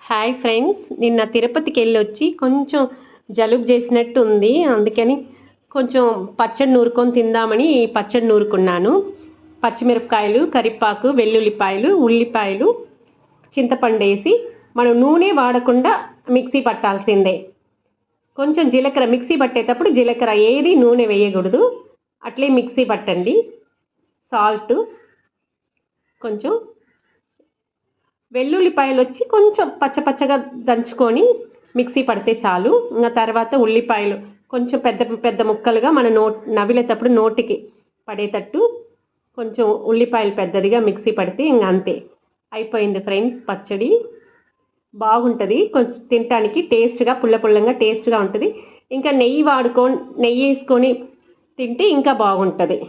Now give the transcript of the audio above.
Hi friends, నిన్న తిరుపతికి వెళ్ళొచ్చి కొంచెం జలుబు చేసినట్టు ఉంది. అందుకని కొంచెం పచ్చడి నూరుకొని తిందామని పచ్చడి నూరుకున్నాను. పచ్చిమిరపకాయలు, కరివేపాకు, వెల్లుల్లిపాయలు, ఉల్లిపాయలు, చింతపండు వేసి మనం నూనె వాడకుండా మిక్సీ పట్టాల్సిందే. కొంచెం జీలకర్ర మిక్సీ పట్టేటప్పుడు జీలకర్ర ఏది నూనె వేయకూడదు, అట్లే మిక్సీ పట్టండి. సాల్ట్, కొంచెం వెల్లుల్లిపాయలు వచ్చి కొంచెం పచ్చపచ్చగా దంచుకొని మిక్సీ పడితే చాలు. ఇంకా తర్వాత ఉల్లిపాయలు కొంచెం పెద్ద పెద్ద ముక్కలుగా మన నవిలేటప్పుడు నోటికి పడేటట్టు కొంచెం ఉల్లిపాయలు పెద్దదిగా మిక్సీ పడితే ఇంకా అంతే, అయిపోయింది ఫ్రెండ్స్. పచ్చడి బాగుంటుంది, కొంచెం తినటానికి టేస్ట్గా పుల్ల పుల్లంగా టేస్ట్గా ఉంటుంది. ఇంకా నెయ్యి వేసుకొని తింటే ఇంకా బాగుంటుంది.